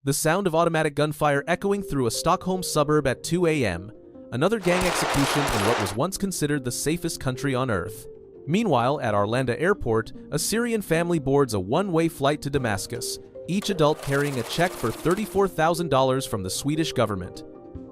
The sound of automatic gunfire echoing through a Stockholm suburb at 2 a.m., another gang execution in what was once considered the safest country on earth. Meanwhile, at Arlanda Airport, a Syrian family boards a one-way flight to Damascus, each adult carrying a check for $34,000 from the Swedish government.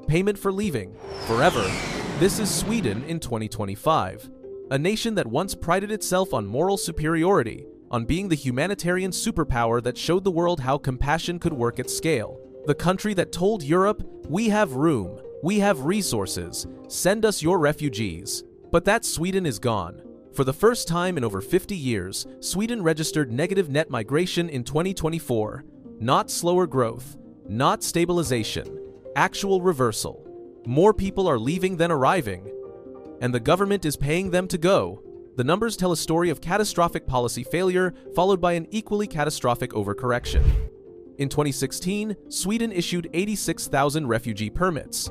Payment for leaving, forever. This is Sweden in 2025. A nation that once prided itself on moral superiority, on being the humanitarian superpower that showed the world how compassion could work at scale. The country that told Europe, "We have room, we have resources, send us your refugees." But that Sweden is gone. For the first time in over 50 years, Sweden registered negative net migration in 2024. Not slower growth, not stabilization, actual reversal. More people are leaving than arriving, and the government is paying them to go. The numbers tell a story of catastrophic policy failure followed by an equally catastrophic overcorrection. In 2016, Sweden issued 86,000 refugee permits.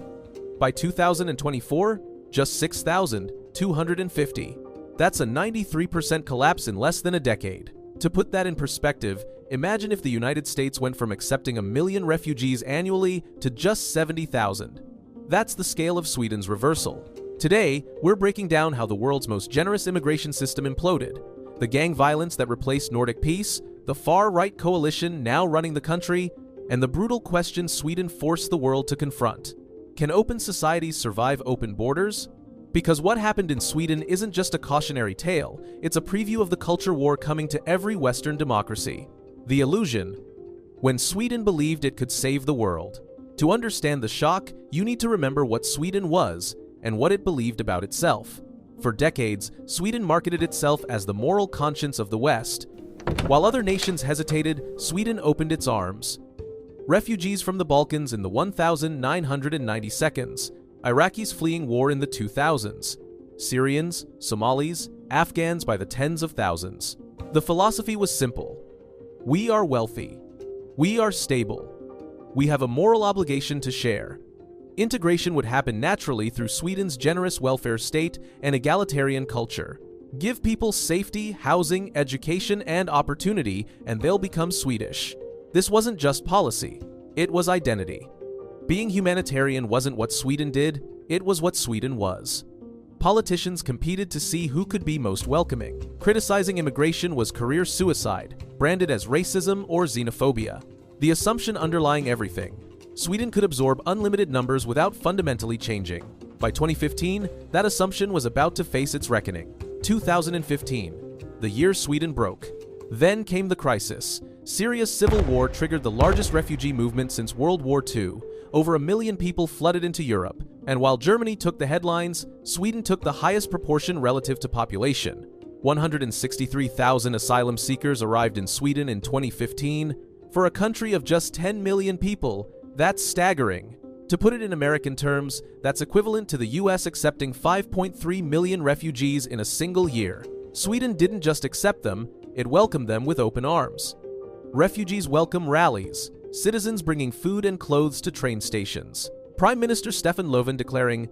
By 2024, just 6,250. That's a 93% collapse in less than a decade. To put that in perspective, imagine if the United States went from accepting 1 million refugees annually to just 70,000. That's the scale of Sweden's reversal. Today, we're breaking down how the world's most generous immigration system imploded, the gang violence that replaced Nordic peace, the far-right coalition now running the country, and the brutal question Sweden forced the world to confront. Can open societies survive open borders? Because what happened in Sweden isn't just a cautionary tale, it's a preview of the culture war coming to every Western democracy. The illusion, when Sweden believed it could save the world. To understand the shock, you need to remember what Sweden was and what it believed about itself. For decades, Sweden marketed itself as the moral conscience of the West. While other nations hesitated, Sweden opened its arms. Refugees from the Balkans in the 1992, Iraqis fleeing war in the 2000s, Syrians, Somalis, Afghans by the tens of thousands. The philosophy was simple. We are wealthy. We are stable. We have a moral obligation to share. Integration would happen naturally through Sweden's generous welfare state and egalitarian culture. Give people safety, housing, education, and opportunity, and they'll become Swedish. This wasn't just policy, it was identity. Being humanitarian wasn't what Sweden did, it was what Sweden was. Politicians competed to see who could be most welcoming. Criticizing immigration was career suicide, branded as racism or xenophobia. The assumption underlying everything: Sweden could absorb unlimited numbers without fundamentally changing. By 2015, that assumption was about to face its reckoning. 2015, the year Sweden broke. Then came the crisis. Syria's civil war triggered the largest refugee movement since World War II. Over 1 million people flooded into Europe, and while Germany took the headlines, Sweden took the highest proportion relative to population. 163,000 asylum seekers arrived in Sweden in 2015. For a country of just 10 million people, that's staggering. To put it in American terms, that's equivalent to the US accepting 5.3 million refugees in a single year. Sweden didn't just accept them, it welcomed them with open arms. Refugees welcome rallies, citizens bringing food and clothes to train stations. Prime Minister Stefan Löfven declaring,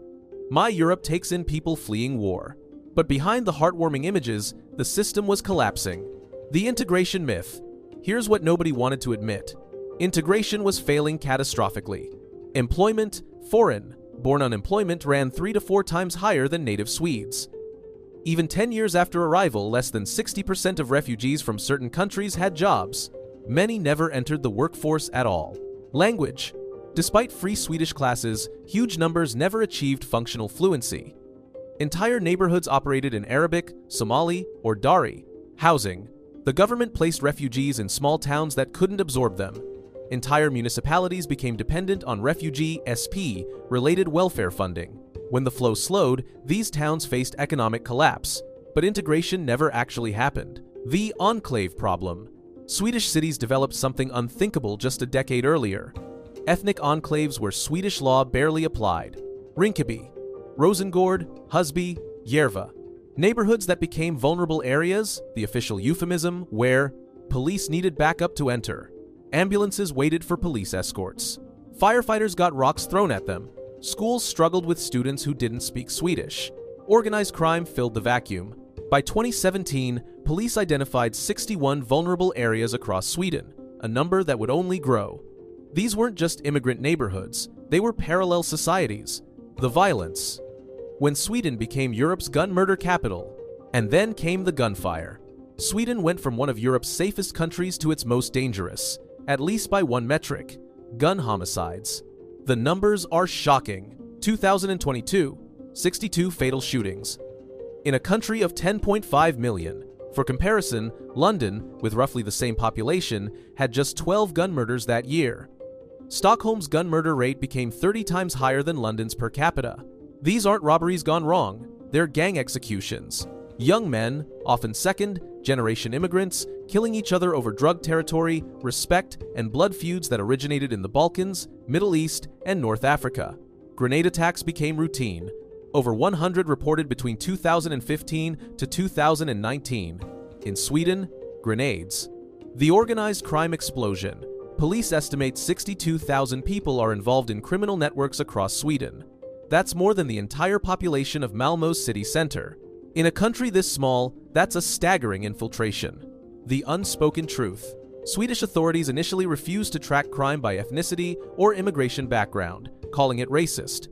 "My Europe takes in people fleeing war." But behind the heartwarming images, the system was collapsing. The integration myth. Here's what nobody wanted to admit. Integration was failing catastrophically. Employment, foreign-born unemployment ran 3 to 4 times higher than native Swedes. Even 10 years after arrival, less than 60% of refugees from certain countries had jobs. Many never entered the workforce at all. Language. Despite free Swedish classes, huge numbers never achieved functional fluency. Entire neighborhoods operated in Arabic, Somali, or Dari. Housing. The government placed refugees in small towns that couldn't absorb them. Entire municipalities became dependent on refugee SP-related welfare funding. When the flow slowed, these towns faced economic collapse, but integration never actually happened. The enclave problem. Swedish cities developed something unthinkable just a decade earlier. Ethnic enclaves where Swedish law barely applied. Rinkeby, Rosengård, Husby, Järva. Neighborhoods that became vulnerable areas, the official euphemism, where police needed backup to enter. Ambulances waited for police escorts. Firefighters got rocks thrown at them. Schools struggled with students who didn't speak Swedish. Organized crime filled the vacuum. By 2017, police identified 61 vulnerable areas across Sweden, a number that would only grow. These weren't just immigrant neighborhoods, they were parallel societies. The violence. When Sweden became Europe's gun murder capital, and then came the gunfire. Sweden went from one of Europe's safest countries to its most dangerous, at least by one metric: gun homicides. The numbers are shocking. 2022, 62 fatal shootings. In a country of 10.5 million. For comparison, London, with roughly the same population, had just 12 gun murders that year. Stockholm's gun murder rate became 30 times higher than London's per capita. These aren't robberies gone wrong, they're gang executions. Young men, often second-generation immigrants, killing each other over drug territory, respect, and blood feuds that originated in the Balkans, Middle East, and North Africa. Grenade attacks became routine. Over 100 reported between 2015 to 2019. In Sweden, grenades. The organized crime explosion. Police estimate 62,000 people are involved in criminal networks across Sweden. That's more than the entire population of Malmö's city center. In a country this small, that's a staggering infiltration. The unspoken truth. Swedish authorities initially refused to track crime by ethnicity or immigration background, calling it racist.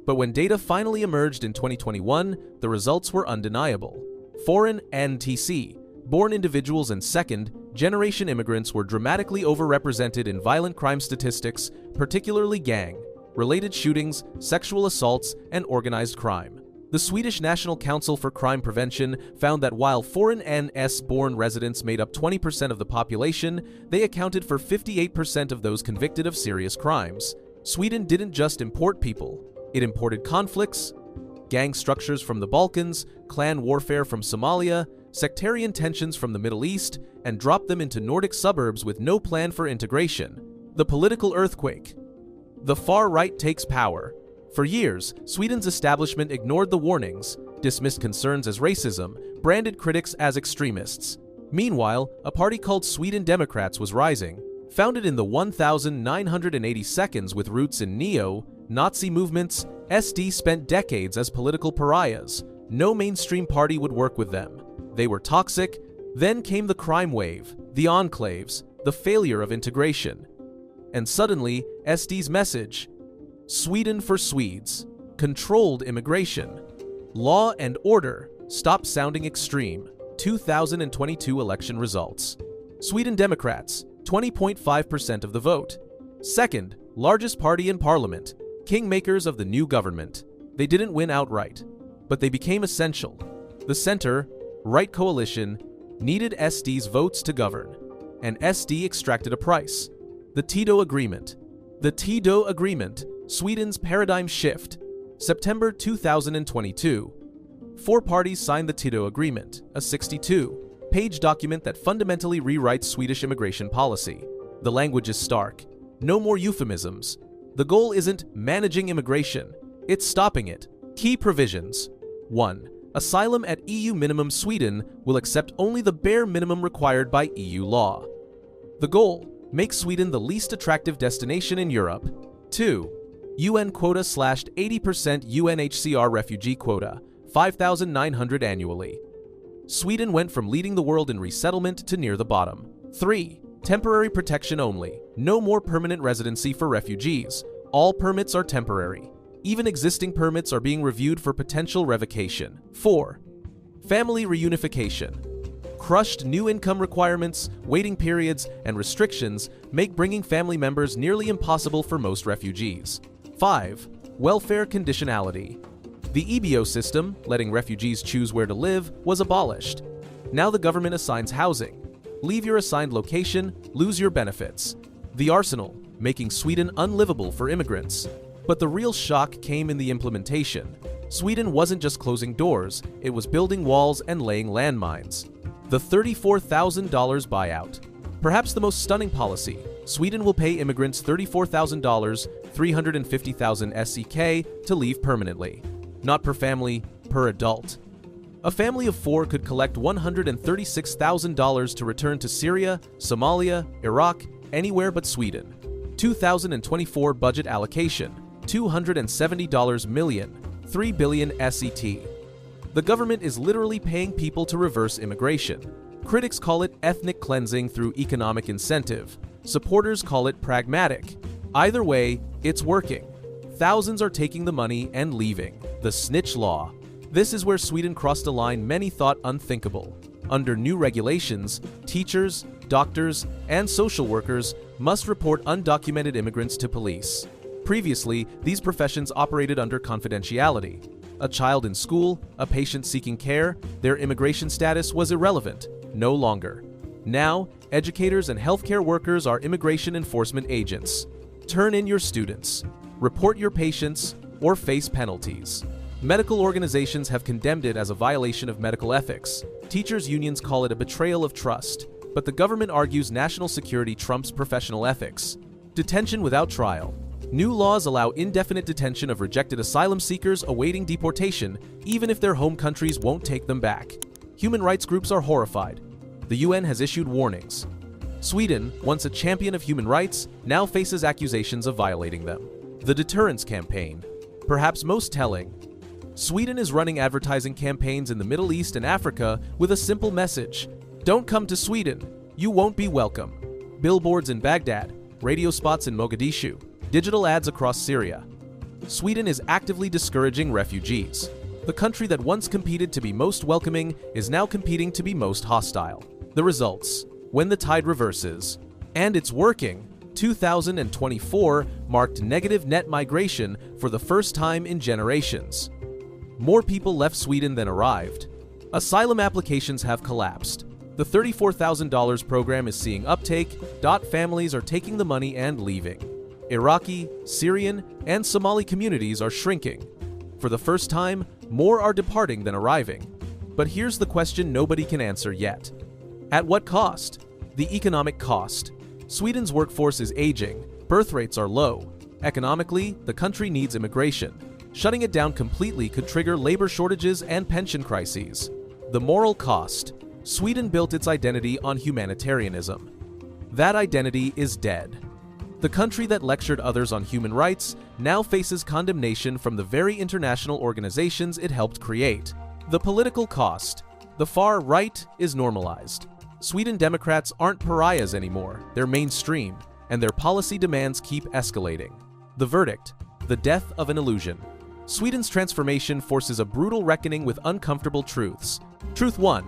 But when data finally emerged in 2021, the results were undeniable. Foreign NTC, born individuals and second-generation immigrants were dramatically overrepresented in violent crime statistics, particularly gang-related shootings, sexual assaults, and organized crime. The Swedish National Council for Crime Prevention found that while foreign NS-born residents made up 20% of the population, they accounted for 58% of those convicted of serious crimes. Sweden didn't just import people. It imported conflicts, gang structures from the Balkans, clan warfare from Somalia, sectarian tensions from the Middle East, and dropped them into Nordic suburbs with no plan for integration. The political earthquake. The far right takes power. For years, Sweden's establishment ignored the warnings, dismissed concerns as racism, branded critics as extremists. Meanwhile, a party called Sweden Democrats was rising. Founded in the 1982 with roots in neo-Nazi movements, SD spent decades as political pariahs. No mainstream party would work with them. They were toxic. Then came the crime wave, the enclaves, the failure of integration. And suddenly, SD's message: Sweden for Swedes, controlled immigration, law and order, stopped sounding extreme. 2022 election results. Sweden Democrats, 20.5% of the vote. Second, largest party in parliament, kingmakers of the new government. They didn't win outright, but they became essential. The center-right coalition needed SD's votes to govern, and SD extracted a price: the Tidö Agreement. The Tidö Agreement, Sweden's paradigm shift. September 2022. 4 parties signed the Tidö Agreement, a 62-page document that fundamentally rewrites Swedish immigration policy. The language is stark. No more euphemisms. The goal isn't managing immigration, it's stopping it. Key provisions. 1. Asylum at EU minimum. Sweden will accept only the bare minimum required by EU law. The goal: make Sweden the least attractive destination in Europe. 2. UN quota /80% UNHCR refugee quota, 5,900 annually. Sweden went from leading the world in resettlement to near the bottom. 3. Temporary protection only. No more permanent residency for refugees. All permits are temporary. Even existing permits are being reviewed for potential revocation. 4. Family reunification. Crushed new income requirements, waiting periods, and restrictions make bringing family members nearly impossible for most refugees. 5. Welfare conditionality. The EBO system, letting refugees choose where to live, was abolished. Now the government assigns housing. Leave your assigned location, lose your benefits. The arsenal, making Sweden unlivable for immigrants. But the real shock came in the implementation. Sweden wasn't just closing doors, it was building walls and laying landmines. The $34,000 buyout. Perhaps the most stunning policy. Sweden will pay immigrants $34,000, 350,000 SEK, to leave permanently. Not per family, per adult. A family of 4 could collect $136,000 to return to Syria, Somalia, Iraq, anywhere but Sweden. 2024 budget allocation, $270 million, 3 billion SEK. The government is literally paying people to reverse immigration. Critics call it ethnic cleansing through economic incentive. Supporters call it pragmatic. Either way, it's working. Thousands are taking the money and leaving. The snitch law. This is where Sweden crossed a line many thought unthinkable. Under new regulations, teachers, doctors, and social workers must report undocumented immigrants to police. Previously, these professions operated under confidentiality. A child in school, a patient seeking care, their immigration status was irrelevant. No longer. Now, educators and healthcare workers are immigration enforcement agents. Turn in your students, report your patients, or face penalties. Medical organizations have condemned it as a violation of medical ethics. Teachers' unions call it a betrayal of trust, but the government argues national security trumps professional ethics. Detention without trial. New laws allow indefinite detention of rejected asylum seekers awaiting deportation, even if their home countries won't take them back. Human rights groups are horrified. The UN has issued warnings. Sweden, once a champion of human rights, now faces accusations of violating them. The deterrence campaign. Perhaps most telling. Sweden is running advertising campaigns in the Middle East and Africa with a simple message. Don't come to Sweden. You won't be welcome. Billboards in Baghdad, radio spots in Mogadishu, digital ads across Syria. Sweden is actively discouraging refugees. The country that once competed to be most welcoming is now competing to be most hostile. The results, when the tide reverses. And it's working. 2024 marked negative net migration for the first time in generations. More people left Sweden than arrived. Asylum applications have collapsed. The $34,000 program is seeing uptake. Families are taking the money and leaving. Iraqi, Syrian, and Somali communities are shrinking. For the first time, more are departing than arriving. But here's the question nobody can answer yet. At what cost? The economic cost. Sweden's workforce is aging, birth rates are low. Economically, the country needs immigration. Shutting it down completely could trigger labor shortages and pension crises. The moral cost. Sweden built its identity on humanitarianism. That identity is dead. The country that lectured others on human rights now faces condemnation from the very international organizations it helped create. The political cost. The far right is normalized. Sweden Democrats aren't pariahs anymore, they're mainstream, and their policy demands keep escalating. The verdict. The death of an illusion. Sweden's transformation forces a brutal reckoning with uncomfortable truths. Truth 1.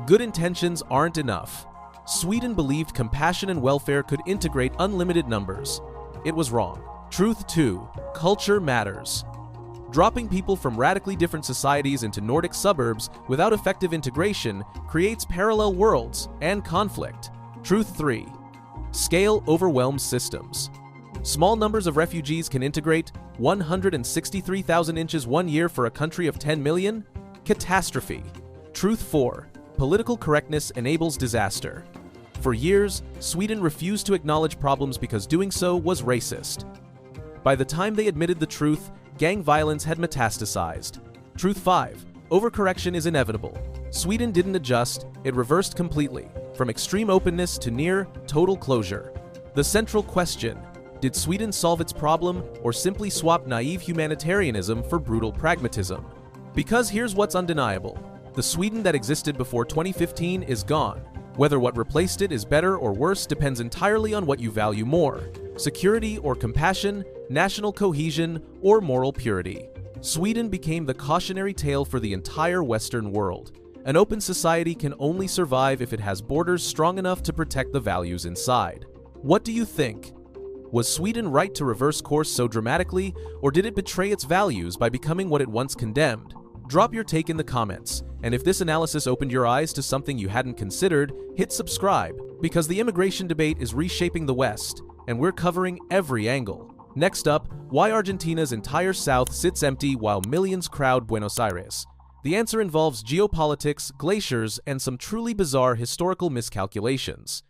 Good intentions aren't enough. Sweden believed compassion and welfare could integrate unlimited numbers. It was wrong. Truth 2. Culture matters. Dropping people from radically different societies into Nordic suburbs without effective integration creates parallel worlds and conflict. Truth 3. Scale overwhelms systems. Small numbers of refugees can integrate 163,000 inches 1 year for a country of 10 million? Catastrophe. Truth 4. Political correctness enables disaster. For years, Sweden refused to acknowledge problems because doing so was racist. By the time they admitted the truth, gang violence had metastasized. Truth 5. Overcorrection is inevitable. Sweden didn't adjust, it reversed completely, from extreme openness to near total closure. The central question: did Sweden solve its problem or simply swap naive humanitarianism for brutal pragmatism? Because here's what's undeniable. The Sweden that existed before 2015 is gone. Whether what replaced it is better or worse depends entirely on what you value more: security or compassion, national cohesion or moral purity. Sweden became the cautionary tale for the entire Western world. An open society can only survive if it has borders strong enough to protect the values inside. What do you think? Was Sweden right to reverse course so dramatically, or did it betray its values by becoming what it once condemned? Drop your take in the comments, and if this analysis opened your eyes to something you hadn't considered, hit subscribe, because the immigration debate is reshaping the West, and we're covering every angle. Next up, why Argentina's entire south sits empty while millions crowd Buenos Aires. The answer involves geopolitics, glaciers, and some truly bizarre historical miscalculations.